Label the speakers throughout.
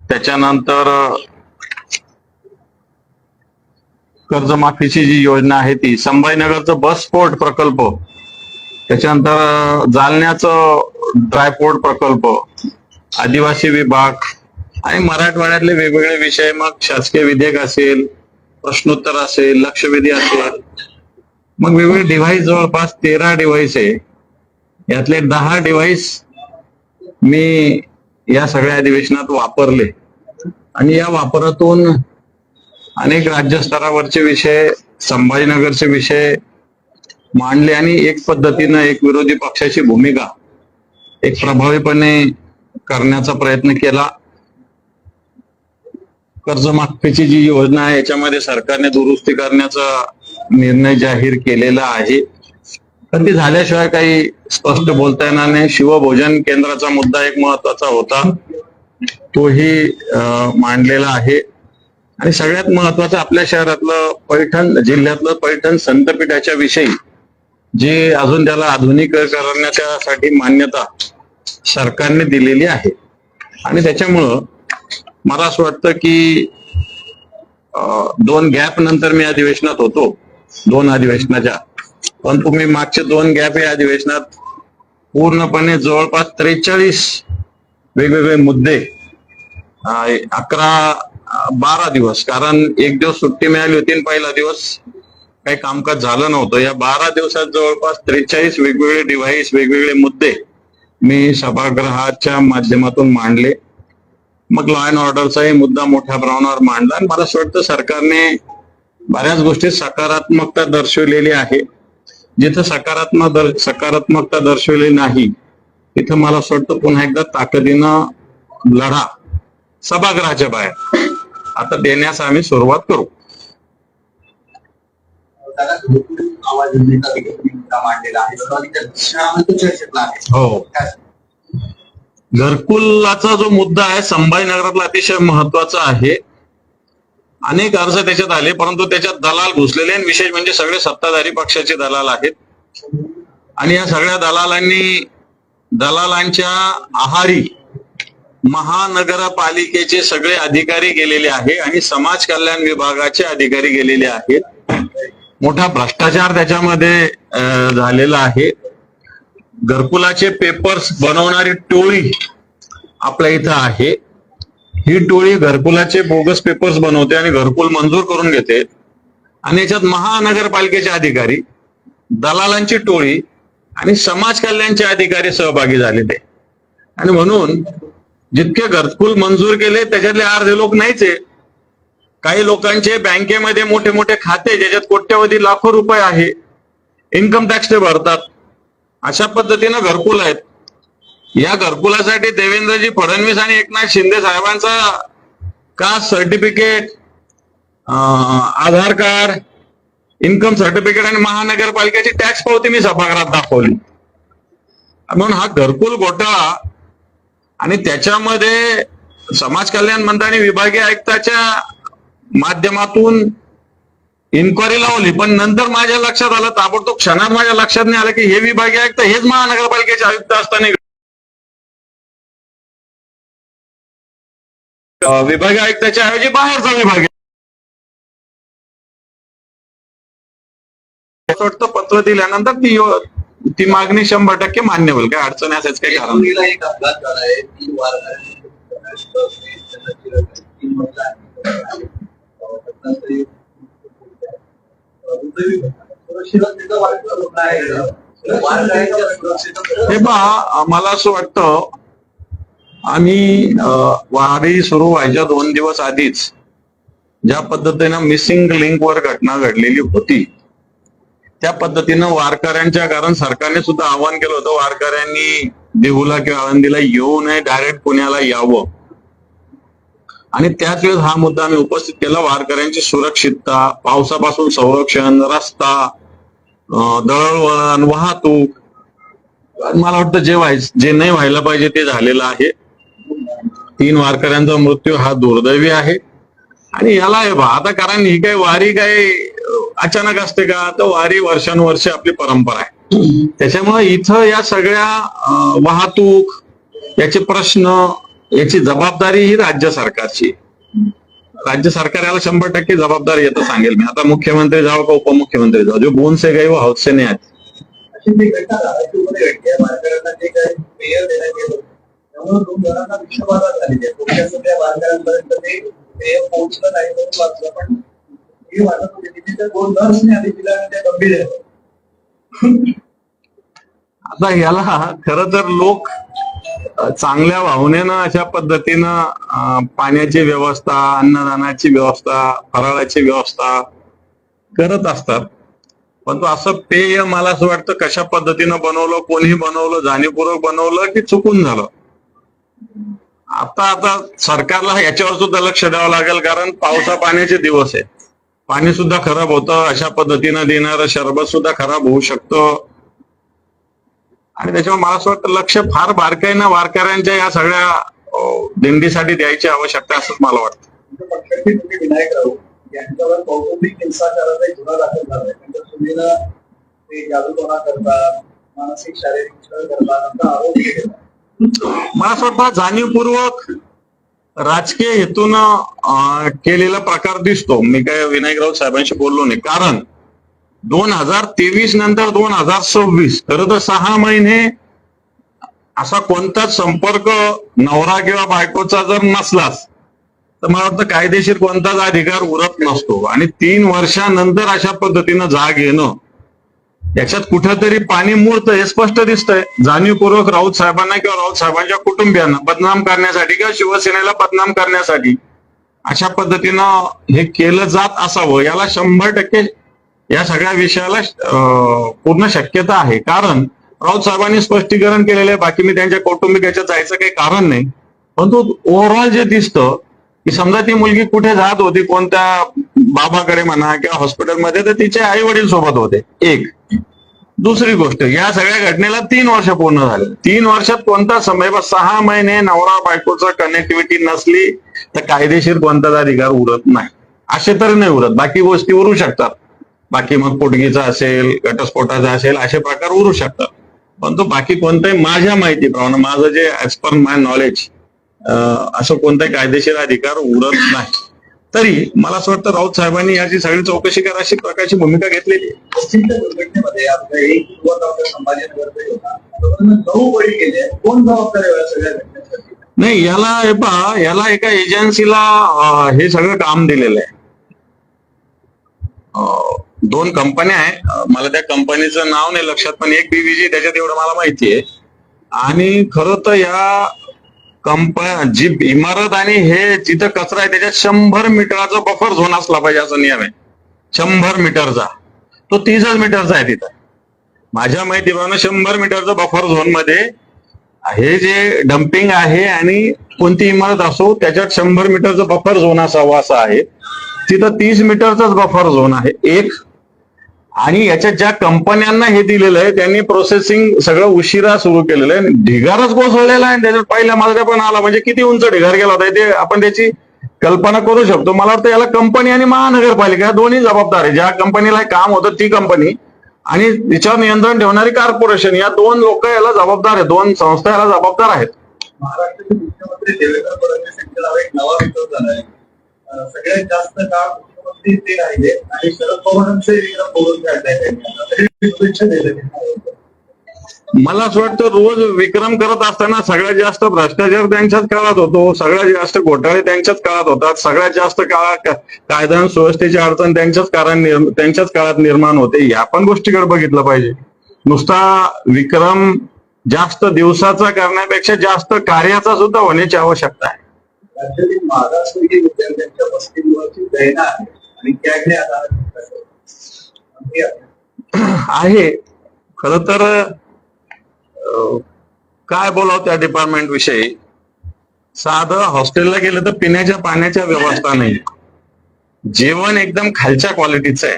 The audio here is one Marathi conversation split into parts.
Speaker 1: त्याच्यानंतर कर्जमाफीची जी योजना आहे ती, संभाजीनगरचं बस पोर्ट प्रकल्प, त्याच्यानंतर जालन्याचं ड्रायपोर्ट प्रकल्प, आदिवासी विभाग आणि मराठवाड्यातले वेगवेगळे विषय, मग शासकीय विधेयक असेल, प्रश्नोत्तर असेल, लक्षवेधी असेल, मग वेगवेगळे डिव्हाइस, जवळपास 13 डिव्हाइस आहे. यातले 10 डिव्हाइस मी या सगळ्या अधिवेशनात वापरले आणि या वापरातून अनेक राज्यस्तरावरचे विषय, संभाजीनगरचे विषय मांडले आणि एक पद्धतीनं एक विरोधी पक्षाची भूमिका एक प्रभावीपणे करण्याचा प्रयत्न केला. कर्जमाफीची जी योजना आहे याच्यामध्ये सरकारने दुरुस्ती करण्याचा निर्णय जाहीर केलेला आहे, पण ती झाल्याशिवाय काही स्पष्ट बोलता येणार नाही. शिवभोजन केंद्राचा मुद्दा एक महत्वाचा होता, तोही मांडलेला आहे. आणि सगळ्यात महत्वाचं आपल्या शहरातलं पैठण जिल्ह्यातलं पैठण संतपीठाच्या विषयी जे अजून त्याला आधुनिकीकरणासाठी मान्यता सरकारने दिलेली आहे. आणि त्याच्यामुळं मला असं वाटतं की 2 गॅप नंतर मी अधिवेशनात होतो, 2 अधिवेशनाच्या, पण तुम्ही मागचे 2 गॅप या अधिवेशनात पूर्णपणे जवळपास 43 वेगवेगळे मुद्दे, 12 दिवस, कारण एक दिवस सुट्टी मिळाली होती, पहिला दिवस काही कामकाज झालं नव्हतं. या 12 दिवसात जवळपास 43 वेगवेगळे डिव्हाइस, वेगवेगळे मुद्दे मी सभागृहाच्या माध्यमातून मांडले. मग लॉ अँड ऑर्डरचाही मुद्दा मोठ्या प्रमाणावर मांडला आणि मला असं वाटतं सरकारने बऱ्याच गोष्टी सकारात्मकता दर्शवलेली आहे. जिथं सकारात्मकता दर्शवली नाही तिथं मला असं वाटतं पुन्हा एकदा ताकदीनं लढा सभागृहाच्या बाहेर आता देण्यास आम्ही सुरुवात करू. हो, घरकुलाचा जो मुद्दा आहे संभाजीनगरातला अतिशय महत्वाचा आहे. अनेक अर्ज त्याच्यात आले, परंतु त्याच्यात दलाल घुसलेले आणि विशेष म्हणजे सगळे सत्ताधारी पक्षाचे दलाल आहेत. आणि या सगळ्या दलालांच्या आहारी महानगरपालिकेचे सगळे अधिकारी गेलेले आहे आणि समाज कल्याण विभागाचे अधिकारी गेलेले आहेत. मोठा भ्रष्टाचार त्याच्यामध्ये झालेला आहे. घरकुलाचे पेपर्स बनवणारी टोळी आपल्या इथं आहे. ही टोळी घरकुलाचे बोगस पेपर्स बनवते आणि घरकुल मंजूर करून घेते. आणि याच्यात महानगरपालिकेचे अधिकारी, दलालांची टोळी आणि समाज कल्याणचे अधिकारी सहभागी झालेले. आणि म्हणून जितके घरकुल मंजूर केले त्याच्यातले अर्धे लोक नाहीच आहे. काही लोकांचे बँकेमध्ये मोठे मोठे खाते ज्याच्यात कोट्यवधी लाखो रुपये आहे, इन्कम टॅक्स ते भरतात. अशा पद्धतीनं घरकुल आहेत. या घरकुलासाठी देवेंद्रजी फडणवीस आणि एकनाथ शिंदे साहेबांचा कास्ट सर्टिफिकेट, आधार कार्ड, इन्कम सर्टिफिकेट आणि महानगरपालिकेची टॅक्स पावती मी सभागृहात दाखवली. म्हणून हा घरकुल घोटाळा आणि त्याच्यामध्ये समाज कल्याण मंत्र्यांनी विभागीय आयुक्ताच्या माध्यमातून इन्क्वायरी लावली, पण नंतर माझ्या लक्षात आलं, ताबडतोब क्षणात माझ्या लक्षात नाही आलं की हे विभागीय आयुक्त हेच महानगरपालिकेचे आयुक्त असताना विभागीय आयुक्ताच्या ऐवजी बाहेरचा विभाग वाटतं पत्र दिल्यानंतर ती मागणी 100% मान्य होईल. काय अडचण असायच काही कारण हे पहा, मला असं वाटतं आम्ही वारी सुरू व्हायच्या 2 दिवस आधीच ज्या पद्धतीनं मिसिंग लिंकवर घटना घडलेली होती त्या पद्धतीनं वारकऱ्यांच्या, कारण सरकारने सुद्धा आवाहन केलं होतं वारकऱ्यांनी देहूला किंवा आळंदीला येऊ नये, डायरेक्ट पुण्याला यावं. आणि त्याच वेळेस हा मुद्दा आम्ही उपस्थित केला, वारकऱ्यांची सुरक्षितता, पावसापासून संरक्षण, रस्ता, दळणवळण, वाहतूक. मला वाटतं जे नाही व्हायला पाहिजे ते झालेलं आहे. 3 वारकऱ्यांचा मृत्यू हा दुर्दैवी आहे. आणि याला हे बा आता, कारण ही काही वारी काही अचानक असते का, तर वारी वर्षानुवर्षे आपली परंपरा आहे. त्याच्यामुळे इथं या सगळ्या वाहतूक याचे प्रश्न याची जबाबदारी ही राज्य सरकारची. राज्य सरकार याला 100% जबाबदार येतं सांगेल मी. आता मुख्यमंत्री जावं का उपमुख्यमंत्री जावं, जो बोन से गए वो हाथ से नहीं आते.
Speaker 2: अशी ती घटना धाराशिवमध्ये घडली आहे. वारकऱ्यांना जे काही पेय देण्यात गेलं त्यामुळे 2 जणांना विषबाधा झालेली आहे. थोडक्यात त्या वारकऱ्यांपर्यंत ते पेय पोहोचलं नाही म्हणून वाचलं, पण हे वाटत होते की तिथे 2 नर्सने आधी दिला आणि त्या गंभीर आहेत.
Speaker 1: आता याला खरं तर लोक चांगल्या भावनेनं अशा पद्धतीनं पाण्याची व्यवस्था, अन्नदानाची व्यवस्था, फराळाची व्यवस्था करत असतात. पण तो असं पेय मला असं वाटतं कशा पद्धतीनं बनवलं, कोणी बनवलं, जाणीवपूर्वक बनवलं की चुकून झालं. आता सरकारला याच्यावर सुद्धा लक्ष द्यावं लागेल, कारण पावसा पाण्याचे दिवस आहे. पाणी सुद्धा खराब होतं, अशा पद्धतीनं देणारं शरबत सुद्धा खराब होऊ शकतं. आणि त्याच्यावर मला असं वाटतं लक्ष फार बारकाईनं वारकऱ्यांच्या या सगळ्या दिंडीसाठी द्यायची आवश्यकता असंच मला वाटतं.
Speaker 2: पक्षाचे नेते विनायक राऊत यांच्यावर कौटुंबिक हिंसाचाराचा गुन्हा दाखल झालाय. त्यांच्या सुनेला ते जादूटोणा करतात, मानसिक शारीरिक छळ करतात असा आरोप केला.
Speaker 1: मला असं वाटतं जाणीवपूर्वक राजकीय हेतून केलेला प्रकार दिसतो. मी काय विनायक राऊत साहेबांशी बोललो नाही, कारण 2023 नंतर 2026 खरं तर 6 महिने असा कोणताच संपर्क नवरा किंवा बायकोचा जर नसलाच तर मला वाटतं कायदेशीर कोणताच अधिकार उरत नसतो. आणि 3 वर्षानंतर अशा पद्धतीनं जाग येणं, याच्यात कुठेतरी पाणी मुरतं हे स्पष्ट दिसतंय. जाणीवपूर्वक राऊत साहेबांना किंवा राऊत साहेबांच्या कुटुंबियांना बदनाम करण्यासाठी किंवा शिवसेनेला बदनाम करण्यासाठी अशा पद्धतीनं हे केलं जात असावं, याला 100% या सगळ्या विषयाला पूर्ण शक्यता आहे. कारण राऊत साहेबांनी स्पष्टीकरण केलेलं आहे. बाकी मी त्यांच्या कौटुंबिक याच्यात जायचं काही कारण नाही, परंतु ओव्हरऑल जे दिसतं की समजा ती मुलगी कुठे जात होती, कोणत्या बाबाकडे म्हणा किंवा हॉस्पिटलमध्ये, तर तिचे आई वडील सोबत होते. एक दुसरी गोष्ट, या सगळ्या घटनेला 3 वर्ष पूर्ण झाले. 3 वर्षात कोणता समय, 6 महिने नवरा बायकोचा कनेक्टिव्हिटी नसली तर कायदेशीर कोणताच अधिकार उरत नाही. असे तर नाही उरत, बाकी गोष्टी उरू शकतात. बाकी मग पोटगीचा असेल, घटस्फोटाचा असेल, असे प्रकार उरू शकतात. पण तो बाकी कोणताही माझ्या माहितीप्रमाणे, माझं जे ऍज पर माय नॉलेज, असं कोणताही कायदेशीर अधिकार उरत नाही. तरी मला असं वाटतं राऊत साहेबांनी याची सगळी चौकशी करा अशी प्रकारची भूमिका घेतलेली आहे.
Speaker 2: बसच्या दुर्घटनेमध्ये आपल्या एक युवक आपल्या संभाजीनगरचा होता, 9 बळी गेले. कोण जबाबदार आहे या सगळ्या घटनेसाठी?
Speaker 1: नाही, याला एका एजन्सीला हे सगळं काम दिलेलं आहे. 2 कंपन्या आहेत, मला त्या कंपनीचं नाव नाही लक्षात, पण एक BVG त्याच्यात एवढं मला माहिती आहे. आणि खरं तर या जी इमारत आणि हे जिथं कचरा आहे त्याच्यात 100 मीटरचा बफर झोन असला पाहिजे असा नियम आहे. 100 मीटरचा, तो 30 मीटरचा आहे तिथं. माझ्या माहितीप्रमाणे 100 मीटरचा बफर झोन मध्ये हे जे डम्पिंग आहे आणि कोणती इमारत असो त्याच्यात 100 मीटरचा बफर झोन असावा असं आहे. तिथं 30 मीटरचाच बफर झोन आहे एक. आणि याच्यात ज्या कंपन्यांना हे दिलेलं आहे त्यांनी प्रोसेसिंग सगळं उशिरा सुरू केलेलं आहे. ढिगारच कोसळलेला आहे, त्याच्यात पहिल्या मजल्या पण आला, म्हणजे किती उंच ढिगार गेला होता ते आपण त्याची कल्पना करू शकतो. मला वाटतं याला कंपनी आणि महानगरपालिका दोन्ही जबाबदार आहे. ज्या कंपनीला काम होतं ती कंपनी आणि तिच्यावर नियंत्रण ठेवणारी कॉर्पोरेशन, या 2 लोक याला जबाबदार आहेत, 2 संस्था याला जबाबदार आहेत.
Speaker 2: महाराष्ट्राचे मुख्यमंत्री देवेंद्र फडणवीस यांच्या नावे एक नवा विक्रम झाला आहे. सगळ्यात जास्त काळ मुख्यमंत्री ते राहिले आणि शरद पवारांचे विक्रम बोलून काढले. शुभेच्छा दिल्या.
Speaker 1: मला असं वाटतं रोज विक्रम करत असताना सगळ्यात जास्त भ्रष्टाचार त्यांच्याच काळात होतो, सगळ्यात जास्त घोटाळे त्यांच्याच काळात होतात, सगळ्यात जास्त कायदा आणि सुव्यवस्थेची अडचण त्यांच्याच काळात निर्माण होते. या पण गोष्टीकडे बघितलं पाहिजे. नुसता विक्रम जास्त दिवसाचा करण्यापेक्षा जास्त कार्याचा सुद्धा होण्याची आवश्यकता आहे.
Speaker 2: राज्यातील मागासवर्गीय विद्यार्थ्यांच्या वसतिगृहाची दैना आहे आणि त्याकडे
Speaker 1: आहे. खरं तर काय बोलावं त्या डिपार्टमेंट विषयी. साधं हॉस्टेलला गेलं तर पिण्याच्या पाण्याच्या व्यवस्था नाही, जेवण एकदम खालच्या क्वालिटीचं आहे,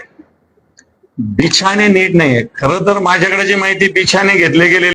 Speaker 1: बिछाने नीट नाहीये. खरं तर माझ्याकडे जी माहिती बिछाने घेतले गेले